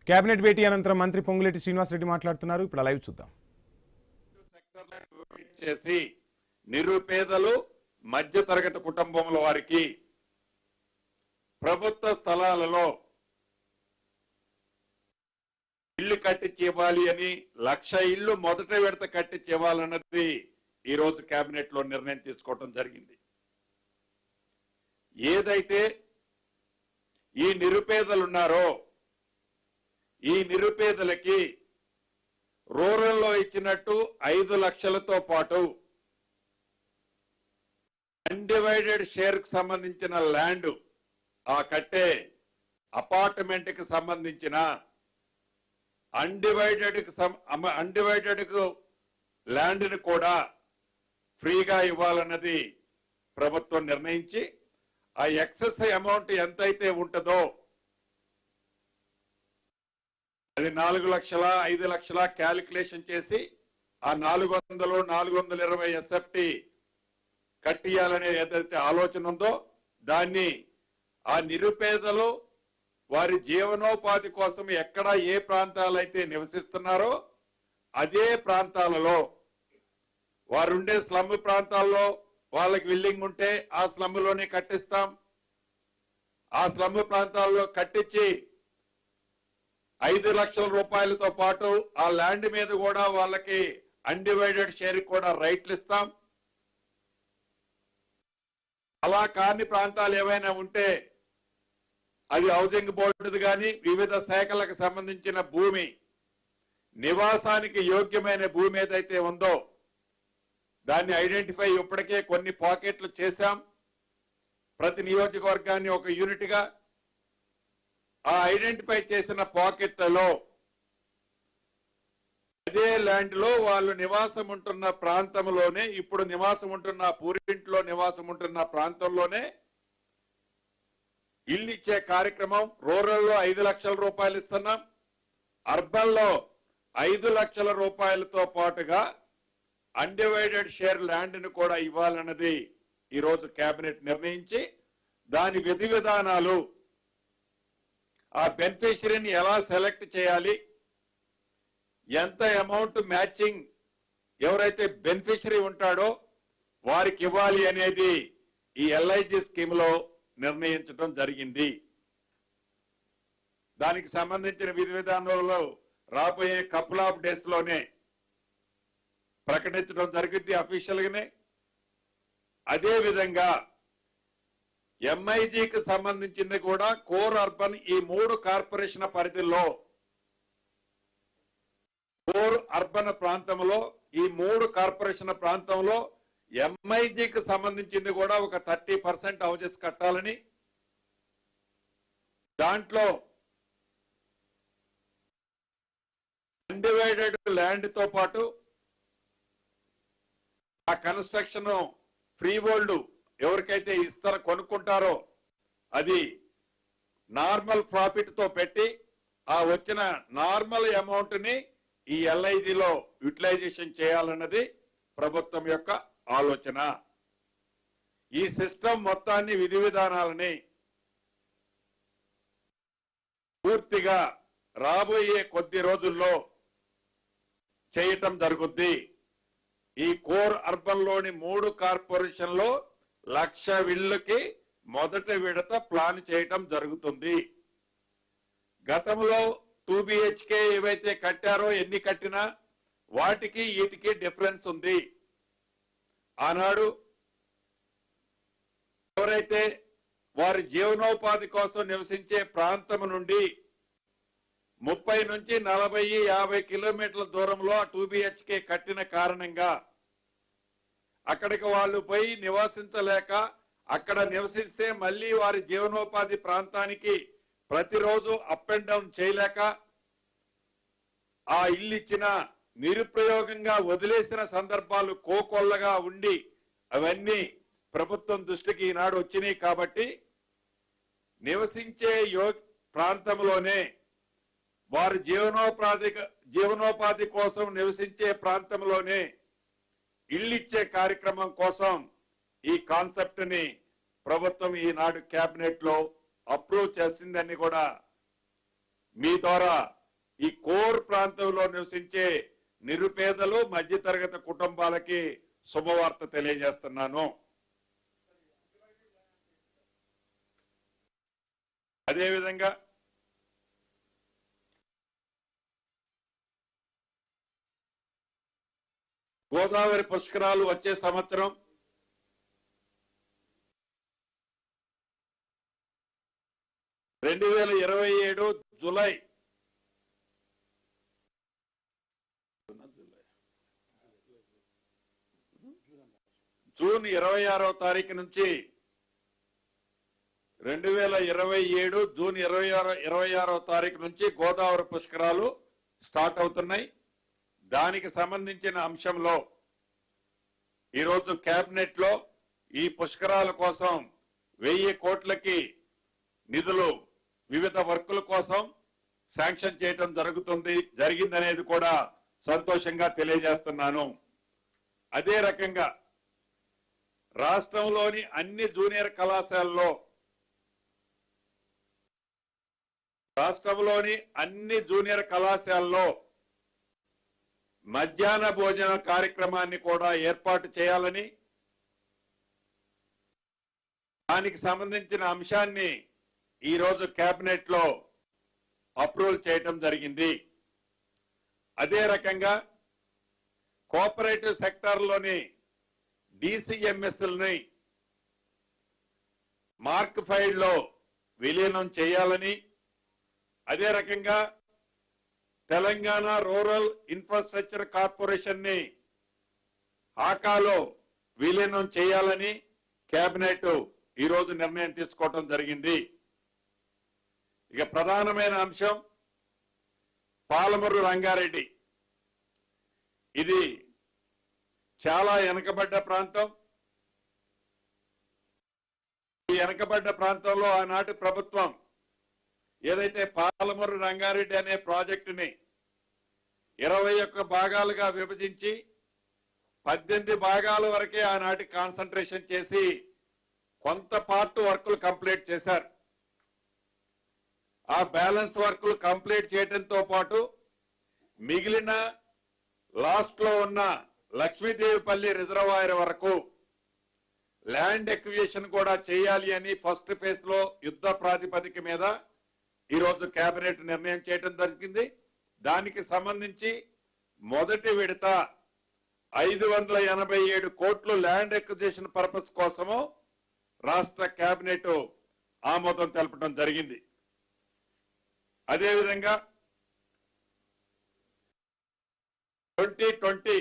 Cabinet భేటీ అనంతరం మంత్రి పొంగులేటి శ్రీనివాసరెడ్డి మాట్లాడుతున్నారు. ఇప్పుడు లైవ్ చూద్దాం. చేసి నిరుపేదలు మధ్యతరగతి కుటుంబంలో వారికి ప్రభుత్వ స్థలాలలో ఇల్లు కట్టించి ఇవ్వాలి అని 1,00,000 ఇళ్లు మొదట విడత కట్టించి ఇవ్వాలన్నది ఈ రోజు కేబినెట్ లో నిర్ణయం తీసుకోవడం జరిగింది. ఏదైతే ఈ నిరుపేదలు ఉన్నారో ఈ నిరుపేదలకి రూరల్లో ఇచ్చినట్టు 5 లక్షలతో పాటు అన్డివైడెడ్ షేర్ కు సంబంధించిన ల్యాండ్ ఆ కట్టే అపార్ట్మెంట్ కి సంబంధించిన అన్డివైడెడ్ కు ల్యాండ్ ని కూడా ఫ్రీగా ఇవ్వాలన్నది ప్రభుత్వం నిర్ణయించి ఆ ఎక్సెస్ అమౌంట్ ఎంతైతే ఉంటుందో అది 4 లక్షల 5 లక్షల క్యాలిక్యులేషన్ చేసి ఆ 400 420 ఎస్ఎఫ్టి కట్టియాలనే ఏదైతే ఆలోచన ఉందో దాన్ని ఆ నిరుపేదలు వారి జీవనోపాధి కోసం ఎక్కడ ఏ ప్రాంతాలైతే నివసిస్తున్నారో అదే ప్రాంతాలలో వారుండే స్లమ్ ప్రాంతాల్లో వాళ్ళకి విల్లింగ్ ఉంటే ఆ స్లమ్ లోనే కట్టిస్తాం. ఆ స్లమ్ ప్రాంతాల్లో కట్టించి 5 లక్షల రూపాయలతో పాటు ఆ ల్యాండ్ మీద కూడా వాళ్ళకి అన్డివైడెడ్ షేర్ కూడా రైట్లు ఇస్తాం. అలా కాని ప్రాంతాలు ఏవైనా ఉంటే అది హౌసింగ్ బోర్డు కానీ వివిధ శాఖలకు సంబంధించిన భూమి నివాసానికి యోగ్యమైన భూమి ఏదైతే ఉందో దాన్ని ఐడెంటిఫై ఇప్పటికే కొన్ని పాకెట్లు చేశాం. ప్రతి నియోజకవర్గాన్ని ఒక యూనిట్ గా ఆ ఐడెంటిఫై చేసిన పాకెట్లలో అదే ల్యాండ్ లో వాళ్ళు నివాసం ఉంటున్న ప్రాంతంలోనే ఇప్పుడు నివాసం ఉంటున్న పూరింట్లో నివాసం ఉంటున్న ప్రాంతంలోనే ఇల్లు ఇచ్చే కార్యక్రమం. రూరల్ లో 5 లక్షల రూపాయలు ఇస్తున్నాం. అర్బన్ లో 5 లక్షల రూపాయలతో పాటుగా అన్డివైడెడ్ షేర్ ల్యాండ్ ని కూడా ఇవ్వాలన్నది ఈ రోజు కేబినెట్ నిర్ణయించి దాని విధి విధానాలు ఆ బెనిఫిషరీని ఎలా సెలెక్ట్ చేయాలి, ఎంత అమౌంట్ మ్యాచింగ్ ఎవరైతే బెనిఫిషరీ ఉంటాడో వారికి ఇవ్వాలి అనేది ఈ ఎల్ఐజి స్కీమ్ లో నిర్ణయించడం జరిగింది. దానికి సంబంధించిన విధి విధానాలలో రాబోయే కపుల్ ఆఫ్ డేస్ లోనే ప్రకటించడం జరిగింది అఫీషియల్ గానే. అదే విధంగా ఎంఐజీకి సంబంధించింది కూడా కోర్ అర్బన్ ఈ 3 కార్పొరేషన్ పరిధిలో కోర్ అర్బన్ ప్రాంతంలో ఈ 3 కార్పొరేషన్ ప్రాంతంలో ఎంఐజీకి సంబంధించింది కూడా ఒక 30% హౌజెస్ కట్టాలని, దాంట్లో అన్డివైడెడ్ ల్యాండ్ తో పాటు ఆ కన్స్ట్రక్షన్ ఫ్రీ హోల్డ్ ఎవరికైతే ఇస్తారో కొనుక్కుంటారో అది నార్మల్ ప్రాఫిట్ తో పెట్టి ఆ వచ్చిన నార్మల్ అమౌంట్ ని ఈ ఎల్ఐజిలో యూటిలైజేషన్ చేయాలన్నది ప్రభుత్వం యొక్క ఆలోచన. ఈ సిస్టమ్ మొత్తాన్ని విధి విధానాలని పూర్తిగా రాబోయే కొద్ది రోజుల్లో చేయటం జరుగుద్ది. ఈ కోర్ అర్బన్ లోని 3 కార్పొరేషన్లో 1,00,000 ఇళ్లకి మొదటి విడత ప్లాన్ చేయటం జరుగుతుంది. గతంలో 2 BHK ఏవైతే కట్టారో ఎన్ని కట్టినా వాటికి వీటికి డిఫరెన్స్ ఉంది. ఆనాడు ఎవరైతే వారి జీవనోపాధి కోసం నివసించే ప్రాంతం నుండి 30 నుంచి 40, 50 కిలోమీటర్ల దూరంలో 2 BHK కట్టిన కారణంగా అక్కడికి వాళ్ళు పోయి నివసించలేక అక్కడ నివసిస్తే మళ్ళీ వారి జీవనోపాధి ప్రాంతానికి ప్రతిరోజు అప్ అండ్ డౌన్ చేయలేక ఆ ఇల్లు ఇచ్చిన నిరుపయోగంగా వదిలేసిన సందర్భాలు కోకొల్లగా ఉండి అవన్నీ ప్రభుత్వం దృష్టికి ఈనాడు వచ్చినాయి. కాబట్టి నివసించే ప్రాంతంలోనే వారి జీవనోపాధి కోసం నివసించే ప్రాంతంలోనే ఇల్లిచ్చే కార్యక్రమం కోసం ఈ కాన్సెప్ట్ ని ప్రభుత్వం ఈనాడు కేబినెట్ లో అప్రూవ్ చేసిందని కూడా మీ ద్వారా ఈ కోర్ ప్రాంతంలో నివసించే నిరుపేదలు మధ్యతరగతి కుటుంబాలకి శుభవార్త తెలియజేస్తున్నాను. అదేవిధంగా గోదావరి పుష్కరాలు వచ్చే సంవత్సరం జూలై జూన్ 26వ తారీఖు నుంచి 2027 జూన్ 26వ తారీఖు నుంచి గోదావరి పుష్కరాలు స్టార్ట్ అవుతున్నాయి. దానికి సంబంధించిన అంశంలో ఈరోజు కేబినెట్ లో ఈ పుష్కరాల కోసం 1000 కోట్లకి నిధులు వివిధ వర్కుల కోసం శాంక్షన్ చేయడం జరిగిందనేది కూడా సంతోషంగా తెలియజేస్తున్నాను. అదే రకంగా రాష్ట్రంలోని అన్ని జూనియర్ కళాశాలలో మధ్యాహ్న భోజన కార్యక్రమాన్ని కూడా ఏర్పాటు చేయాలని, దానికి సంబంధించిన అంశాన్ని ఈరోజు కేబినెట్ లో అప్రూవల్ చేయడం జరిగింది. అదే రకంగా కోఆపరేటివ్ సెక్టార్లోని DCMSల్ని మార్క్ 5 లో విలీనం చేయాలని, అదే రకంగా తెలంగాణ రూరల్ ఇన్ఫ్రాస్ట్రక్చర్ కార్పొరేషన్ ని ఆకాలో విలీనం చేయాలని కేబినెట్ ఈరోజు నిర్ణయం తీసుకోవడం జరిగింది. ఇక ప్రధానమైన అంశం పాలమూరు రంగారెడ్డి. ఇది చాలా వెనుకబడ్డ ప్రాంతం. ఈ వెనుకబడ్డ ప్రాంతంలో ఆనాటి ప్రభుత్వం ఏదైతే పాలమూరు రంగారెడ్డి అనే ప్రాజెక్టుని 21 భాగాలుగా విభజించి 18 భాగాల వరకే ఆనాటి కాన్సన్ట్రేషన్ చేసి కొంత పార్ట్ వర్కులు కంప్లీట్ చేశారు. ఆ బ్యాలెన్స్ వర్కులు కంప్లీట్ చేయడంతో పాటు మిగిలిన లాస్ట్ లో ఉన్న లక్ష్మీదేవిపల్లి రిజర్వాయర్ వరకు ల్యాండ్ ఎక్విజిషన్ కూడా చేయాలి అని ఫస్ట్ ఫేజ్ లో యుద్ధ ప్రాతిపదిక మీద ఈరోజు కేబినెట్ నిర్ణయం చేయడం జరిగింది. దానికి సంబంధించి మొదటి విడత 587 కోట్లు ల్యాండ్ ఎక్విజిషన్ పర్పస్ కోసము రాష్ట్ర కేబినెట్ ఆమోదం తెలపడం జరిగింది. అదేవిధంగా 2020